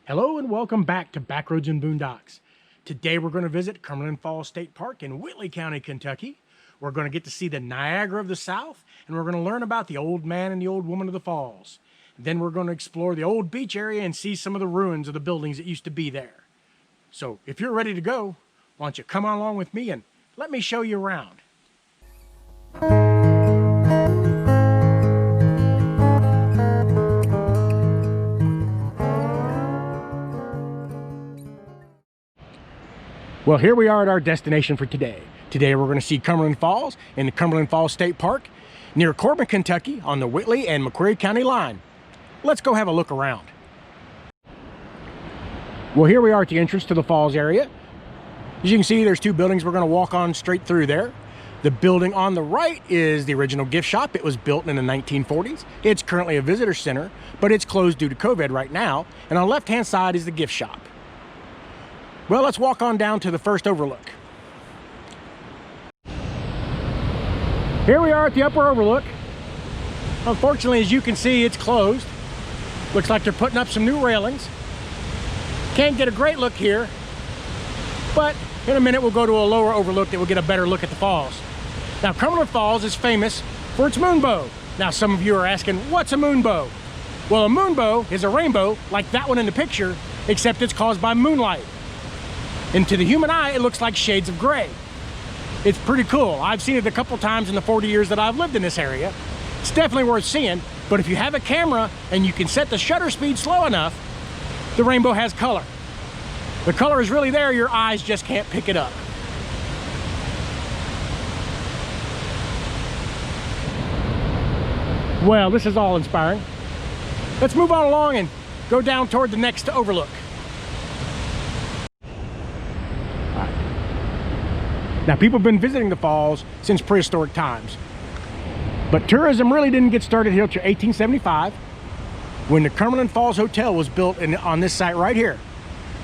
Hello and welcome back to Backroads and Boondocks. Today we're going to visit Cumberland Falls State Park in Whitley County, Kentucky. We're going to get to see the Niagara of the South, and we're going to learn about the old man and the old woman of the falls. Then we're going to explore the old beach area and see some of the ruins of the buildings that used to be there. So if you're ready to go, why don't you come on along with me and let me show you around. Well, here we are at our destination for today. Today we're going to see Cumberland Falls in the Cumberland Falls State Park near Corbin, Kentucky on the Whitley and McQuarrie County line. Let's go have a look around. Well, here we are at the entrance to the falls area. As you can see, there's two buildings we're going to walk on straight through there. The building on the right is the original gift shop. It was built in the 1940s. It's currently a visitor center, but it's closed due to COVID right now. And on the left-hand side is the gift shop. Well, let's walk on down to the first overlook. Here we are at the upper overlook. Unfortunately, as you can see, it's closed. Looks like they're putting up some new railings. Can't get a great look here, but in a minute we'll go to a lower overlook that will get a better look at the falls. Now, Cumberland Falls is famous for its moonbow. Now, some of you are asking, what's a moonbow? Well, a moonbow is a rainbow like that one in the picture, except it's caused by moonlight. And to the human eye, it looks like shades of gray. It's pretty cool. I've seen it a couple times in the 40 years that I've lived in this area. It's definitely worth seeing, but if you have a camera and you can set the shutter speed slow enough, the rainbow has color. The color is really there, your eyes just can't pick it up. Well, this is all inspiring. Let's move on along and go down toward the next overlook. Now, people have been visiting the falls since prehistoric times, but tourism really didn't get started here until 1875 when the Cumberland Falls Hotel was built on this site right here.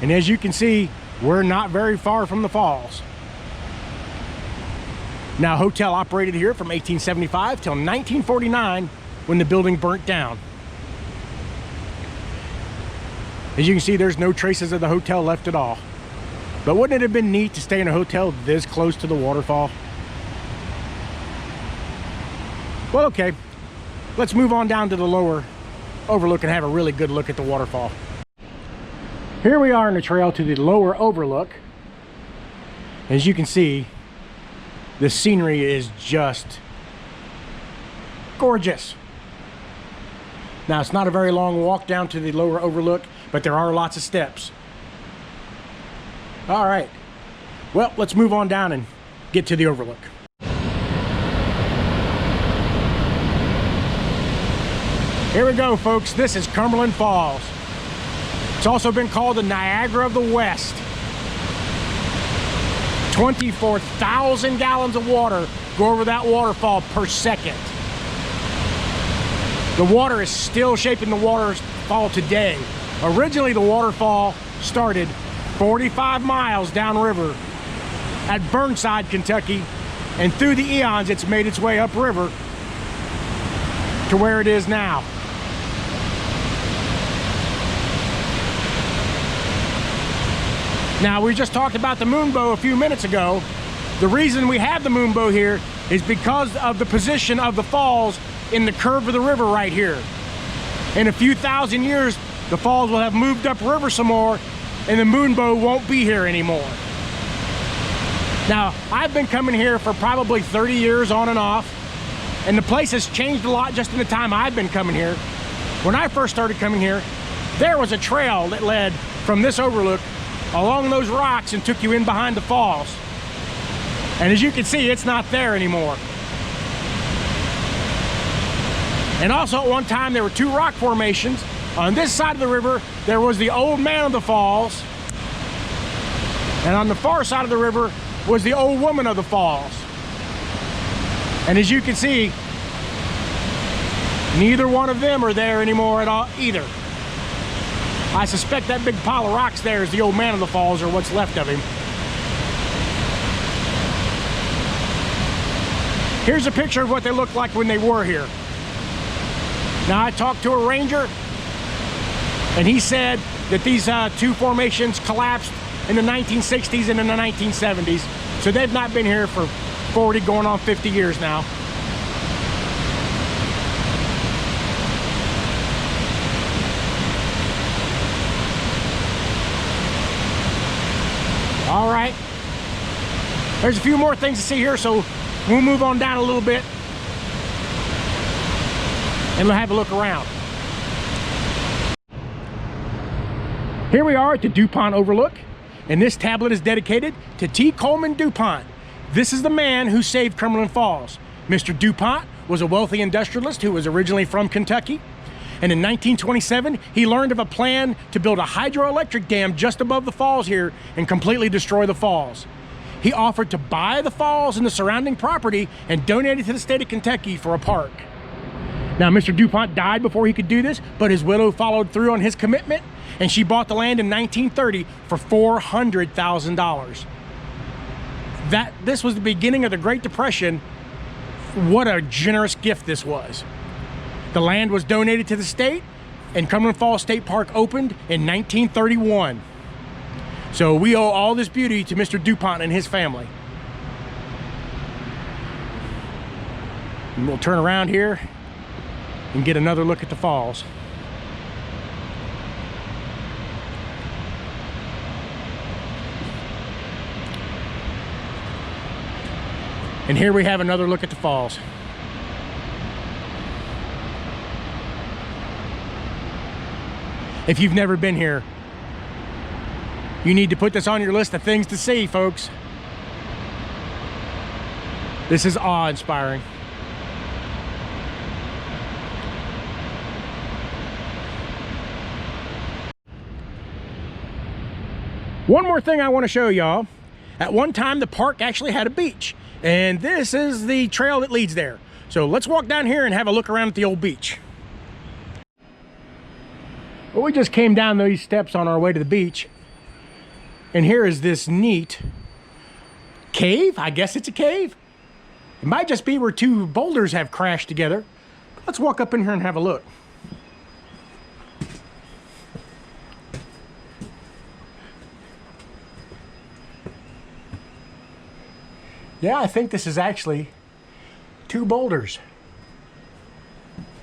And as you can see, we're not very far from the falls. Now, hotel operated here from 1875 till 1949 when the building burnt down. As you can see, there's no traces of the hotel left at all. But wouldn't it have been neat to stay in a hotel this close to the waterfall? Well, okay, let's move on down to the lower overlook and have a really good look at the waterfall. Here we are on the trail to the lower overlook. As you can see, the scenery is just gorgeous. Now, it's not a very long walk down to the lower overlook, but there are lots of steps. All right, well, let's move on down and get to the overlook. Here we go, folks. This is Cumberland Falls. It's also been called the Niagara of the West. 24,000 gallons of water go over that waterfall per second. The water is still shaping the waterfall today. Originally, the waterfall started 45 miles downriver at Burnside, Kentucky, and through the eons, it's made its way upriver to where it is now. Now, we just talked about the moonbow a few minutes ago. The reason we have the moonbow here is because of the position of the falls in the curve of the river right here. In a few thousand years, the falls will have moved upriver some more, and the moonbow won't be here anymore. Now, I've been coming here for probably 30 years on and off, and the place has changed a lot just in the time I've been coming here. When I first started coming here, there was a trail that led from this overlook along those rocks and took you in behind the falls. And as you can see, it's not there anymore. And also at one time, there were two rock formations. On this side of the river, there was the old man of the falls. And on the far side of the river was the old woman of the falls. And as you can see, neither one of them are there anymore at all either. I suspect that big pile of rocks there is the old man of the falls, or what's left of him. Here's a picture of what they looked like when they were here. Now, I talked to a ranger, And he said that these two formations collapsed in the 1960s and in the 1970s. So they've not been here for 40, going on 50 years now. All right. There's a few more things to see here, so we'll move on down a little bit and we'll have a look around. Here we are at the DuPont Overlook, and this tablet is dedicated to T. Coleman DuPont. This is the man who saved Cumberland Falls. Mr. DuPont was a wealthy industrialist who was originally from Kentucky. And in 1927, he learned of a plan to build a hydroelectric dam just above the falls here and completely destroy the falls. He offered to buy the falls and the surrounding property and donate it to the state of Kentucky for a park. Now, Mr. DuPont died before he could do this, but his widow followed through on his commitment, and she bought the land in 1930 for $400,000. This was the beginning of the Great Depression. What a generous gift this was. The land was donated to the state, and Cumberland Falls State Park opened in 1931. So we owe all this beauty to Mr. DuPont and his family. And we'll turn around here and get another look at the falls. And here we have another look at the falls. If you've never been here, you need to put this on your list of things to see, folks. This is awe-inspiring. One more thing I want to show y'all. At one time, the park actually had a beach, and this is the trail that leads there. So let's walk down here and have a look around at the old beach. Well, we just came down these steps on our way to the beach, and here is this neat cave. I guess it's a cave. It might just be where two boulders have crashed together. Let's walk up in here and have a look. Yeah, I think this is actually two boulders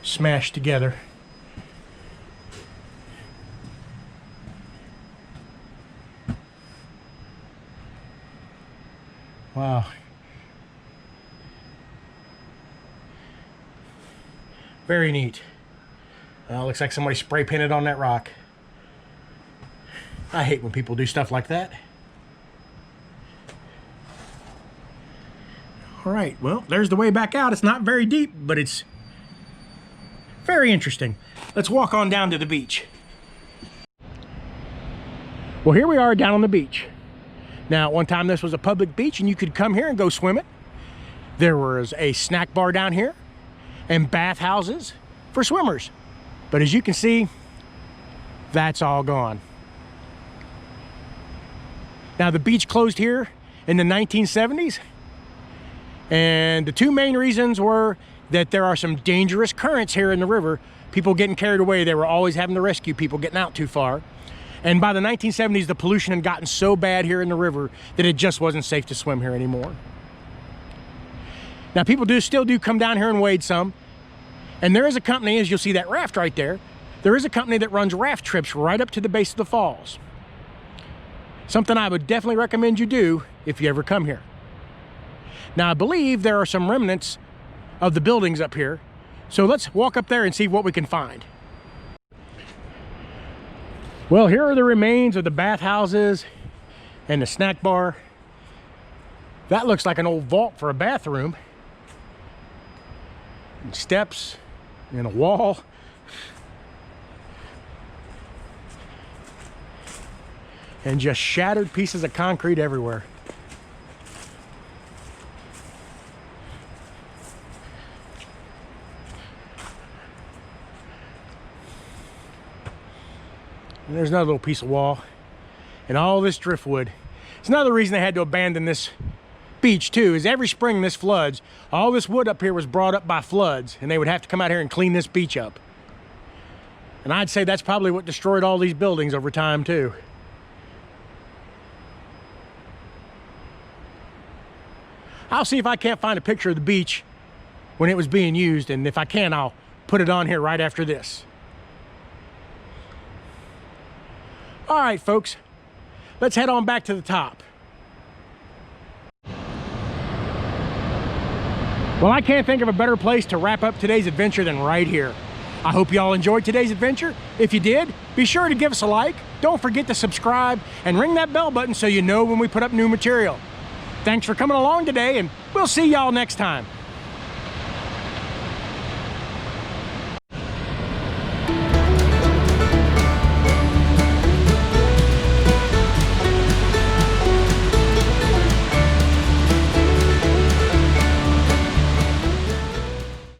smashed together. Wow. Very neat. Well, looks like somebody spray painted on that rock. I hate when people do stuff like that. All right, well, there's the way back out. It's not very deep, but it's very interesting. Let's walk on down to the beach. Well, here we are down on the beach. Now, at one time this was a public beach and you could come here and go swim it. There was a snack bar down here and bath houses for swimmers. But as you can see, that's all gone. Now, the beach closed here in the 1970s. And the two main reasons were that there are some dangerous currents here in the river. People getting carried away. They were always having to rescue people getting out too far. And by the 1970s, the pollution had gotten so bad here in the river that it just wasn't safe to swim here anymore. Now, people still do come down here and wade some. And there is a company, as you'll see that raft right there, there is a company that runs raft trips right up to the base of the falls. Something I would definitely recommend you do if you ever come here. Now, I believe there are some remnants of the buildings up here. So let's walk up there and see what we can find. Well, here are the remains of the bathhouses and the snack bar. That looks like an old vault for a bathroom. And steps and a wall. And just shattered pieces of concrete everywhere. And there's another little piece of wall and all this driftwood. It's another reason they had to abandon this beach too, is every spring this floods, all this wood up here was brought up by floods and they would have to come out here and clean this beach up. And I'd say that's probably what destroyed all these buildings over time too. I'll see if I can't find a picture of the beach when it was being used, and if I can, I'll put it on here right after this. All right, folks, let's head on back to the top. Well, I can't think of a better place to wrap up today's adventure than right here. I hope you all enjoyed today's adventure. If you did, be sure to give us a like. Don't forget to subscribe and ring that bell button so you know when we put up new material. Thanks for coming along today, and we'll see y'all next time.